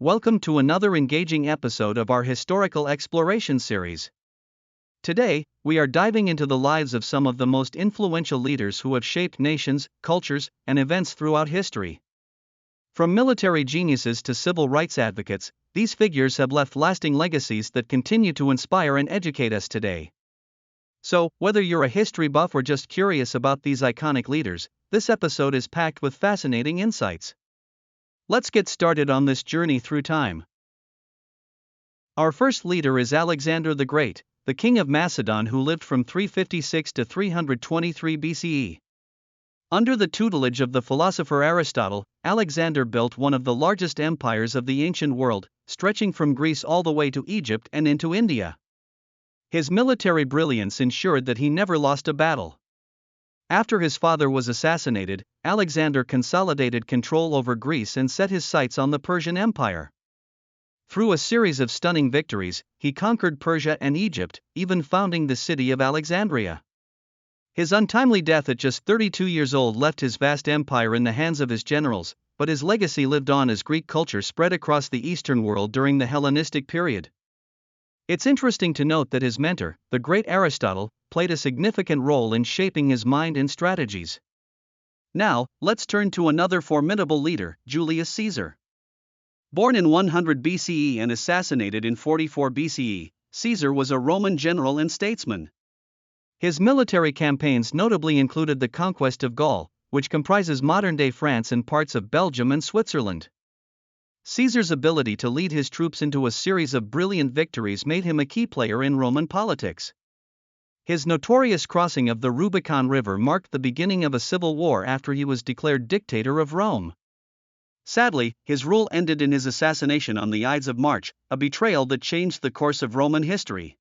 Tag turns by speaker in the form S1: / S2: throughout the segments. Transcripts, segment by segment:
S1: Welcome to another engaging episode of our historical exploration series. Today, we are diving into the lives of some of the most influential leaders who have shaped nations, cultures, and events throughout history. From military geniuses to civil rights advocates, these figures have left lasting legacies that continue to inspire and educate us today. So, whether you're a history buff or just curious about these iconic leaders, this episode is packed with fascinating insights. Let's get started on this journey through time. Our first leader is Alexander the Great, the king of Macedon who lived from 356 to 323 BCE. Under the tutelage of the philosopher Aristotle, Alexander built one of the largest empires of the ancient world, stretching from Greece all the way to Egypt and into India. His military brilliance ensured that he never lost a battle. After his father was assassinated, Alexander consolidated control over Greece and set his sights on the Persian Empire. Through a series of stunning victories, he conquered Persia and Egypt, even founding the city of Alexandria. His untimely death at just 32 years old left his vast empire in the hands of his generals, but his legacy lived on as Greek culture spread across the Eastern world during the Hellenistic period. It's interesting to note that his mentor, the great Aristotle, played a significant role in shaping his mind and strategies. Now, let's turn to another formidable leader, Julius Caesar. Born in 100 BCE and assassinated in 44 BCE, Caesar was a Roman general and statesman. His military campaigns notably included the conquest of Gaul, which comprises modern-day France and parts of Belgium and Switzerland. Caesar's ability to lead his troops into a series of brilliant victories made him a key player in Roman politics. His notorious crossing of the Rubicon River marked the beginning of a civil war after he was declared dictator of Rome. Sadly, his rule ended in his assassination on the Ides of March, a betrayal that changed the course of Roman history.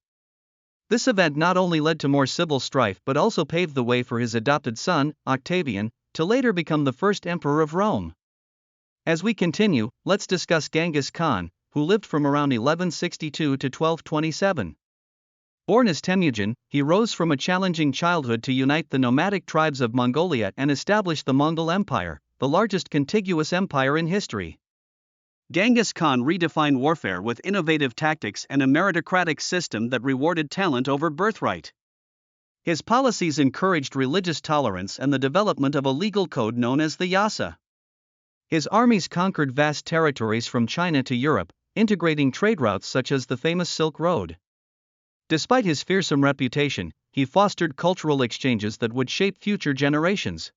S1: This event not only led to more civil strife but also paved the way for his adopted son, Octavian, to later become the first emperor of Rome. As we continue, let's discuss Genghis Khan, who lived from around 1162 to 1227. Born as Temujin, he rose from a challenging childhood to unite the nomadic tribes of Mongolia and establish the Mongol Empire, the largest contiguous empire in history. Genghis Khan redefined warfare with innovative tactics and a meritocratic system that rewarded talent over birthright. His policies encouraged religious tolerance and the development of a legal code known as the Yasa. His armies conquered vast territories from China to Europe, integrating trade routes such as the famous Silk Road. Despite his fearsome reputation, he fostered cultural exchanges that would shape future generations.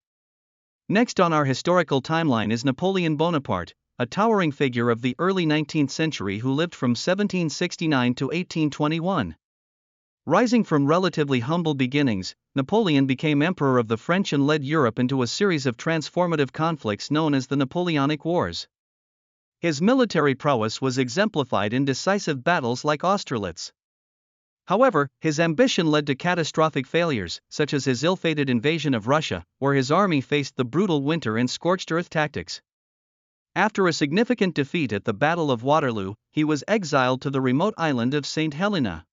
S1: Next on our historical timeline is Napoleon Bonaparte, a towering figure of the early 19th century who lived from 1769 to 1821. Rising from relatively humble beginnings, Napoleon became emperor of the French and led Europe into a series of transformative conflicts known as the Napoleonic Wars. His military prowess was exemplified in decisive battles like Austerlitz. However, his ambition led to catastrophic failures, such as his ill-fated invasion of Russia, where his army faced the brutal winter and scorched earth tactics. After a significant defeat at the Battle of Waterloo, he was exiled to the remote island of St. Helena.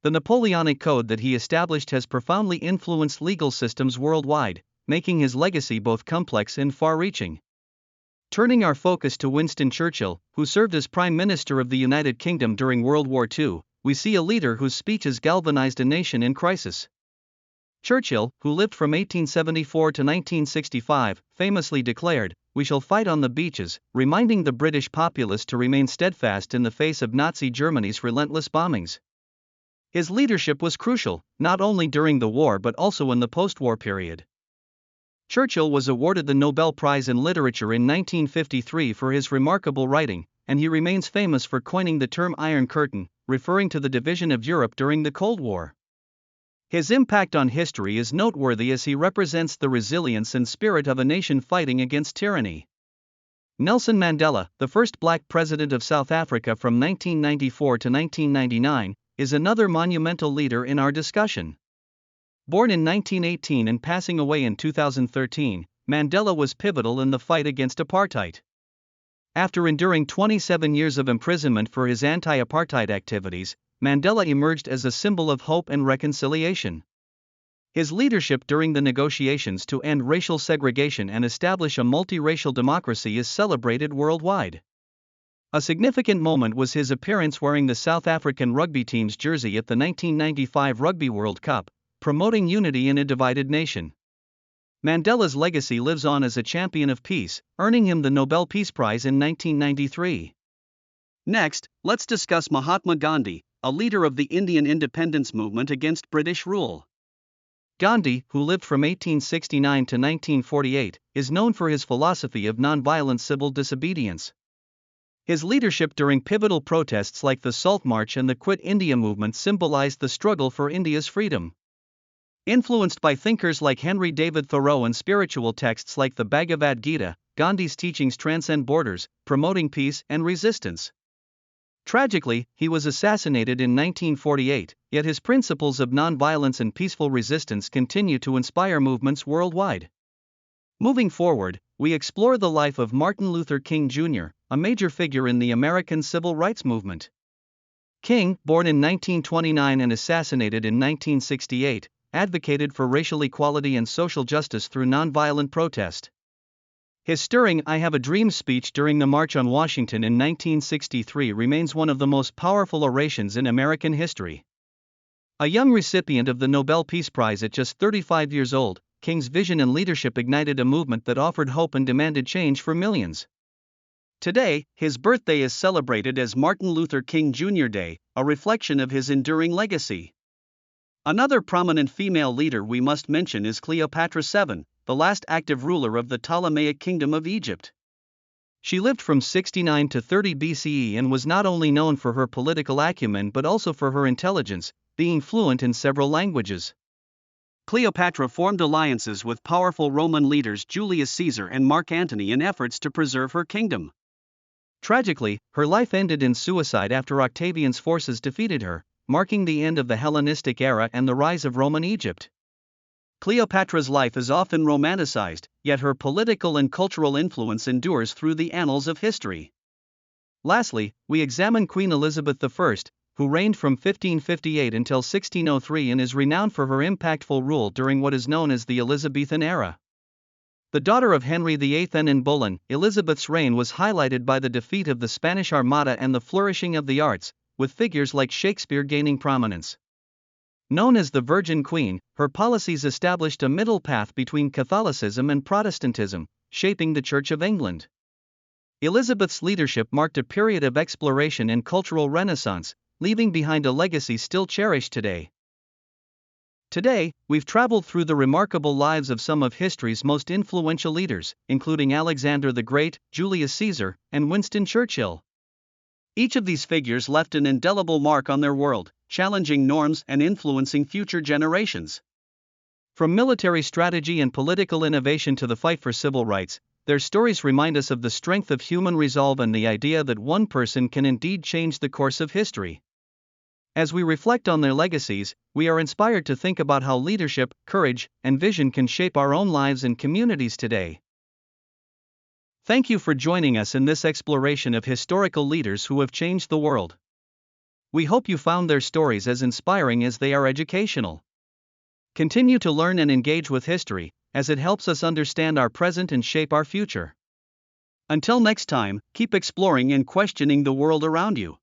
S1: The Napoleonic Code that he established has profoundly influenced legal systems worldwide, making his legacy both complex and far-reaching. Turning our focus to Winston Churchill, who served as Prime Minister of the United Kingdom during World War II, we see a leader whose speeches galvanized a nation in crisis. Churchill, who lived from 1874 to 1965, famously declared, "We shall fight on the beaches," reminding the British populace to remain steadfast in the face of Nazi Germany's relentless bombings. His leadership was crucial, not only during the war but also in the post-war period. Churchill was awarded the Nobel Prize in Literature in 1953 for his remarkable writing, and he remains famous for coining the term Iron Curtain, referring to the division of Europe during the Cold War. His impact on history is noteworthy as he represents the resilience and spirit of a nation fighting against tyranny. Nelson Mandela, the first black president of South Africa from 1994 to 1999, is another monumental leader in our discussion. Born in 1918 and passing away in 2013, Mandela was pivotal in the fight against apartheid. After enduring 27 years of imprisonment for his anti-apartheid activities, Mandela emerged as a symbol of hope and reconciliation. His leadership during the negotiations to end racial segregation and establish a multiracial democracy is celebrated worldwide. A significant moment was his appearance wearing the South African rugby team's jersey at the 1995 Rugby World Cup, promoting unity in a divided nation. Mandela's legacy lives on as a champion of peace, earning him the Nobel Peace Prize in 1993. Next, let's discuss Mahatma Gandhi, a leader of the Indian independence movement against British rule. Gandhi, who lived from 1869 to 1948, is known for his philosophy of nonviolent civil disobedience. His leadership during pivotal protests like the Salt March and the Quit India movement symbolized the struggle for India's freedom. Influenced by thinkers like Henry David Thoreau and spiritual texts like the Bhagavad Gita, Gandhi's teachings transcend borders, promoting peace and resistance. Tragically, he was assassinated in 1948, yet his principles of nonviolence and peaceful resistance continue to inspire movements worldwide. Moving forward, we explore the life of Martin Luther King Jr., a major figure in the American civil rights movement. King, born in 1929 and assassinated in 1968, advocated for racial equality and social justice through nonviolent protest. His stirring "I Have a Dream" speech during the March on Washington in 1963 remains one of the most powerful orations in American history. A young recipient of the Nobel Peace Prize at just 35 years old, King's vision and leadership ignited a movement that offered hope and demanded change for millions. Today, his birthday is celebrated as Martin Luther King Jr. Day, a reflection of his enduring legacy. Another prominent female leader we must mention is Cleopatra VII, the last active ruler of the Ptolemaic Kingdom of Egypt. She lived from 69 to 30 BCE and was not only known for her political acumen but also for her intelligence, being fluent in several languages. Cleopatra formed alliances with powerful Roman leaders Julius Caesar and Mark Antony in efforts to preserve her kingdom. Tragically, her life ended in suicide after Octavian's forces defeated her, marking the end of the Hellenistic era and the rise of Roman Egypt. Cleopatra's life is often romanticized, yet her political and cultural influence endures through the annals of history. Lastly, we examine Queen Elizabeth I, who reigned from 1558 until 1603 and is renowned for her impactful rule during what is known as the Elizabethan era. The daughter of Henry VIII and Anne Boleyn, Elizabeth's reign was highlighted by the defeat of the Spanish Armada and the flourishing of the arts, with figures like Shakespeare gaining prominence. Known as the Virgin Queen, her policies established a middle path between Catholicism and Protestantism, shaping the Church of England. Elizabeth's leadership marked a period of exploration and cultural renaissance, leaving behind a legacy still cherished today. Today, we've traveled through the remarkable lives of some of history's most influential leaders, including Alexander the Great, Julius Caesar, and Winston Churchill. Each of these figures left an indelible mark on their world, challenging norms and influencing future generations. From military strategy and political innovation to the fight for civil rights, their stories remind us of the strength of human resolve and the idea that one person can indeed change the course of history. As we reflect on their legacies, we are inspired to think about how leadership, courage, and vision can shape our own lives and communities today. Thank you for joining us in this exploration of historical leaders who have changed the world. We hope you found their stories as inspiring as they are educational. Continue to learn and engage with history, as it helps us understand our present and shape our future. Until next time, keep exploring and questioning the world around you.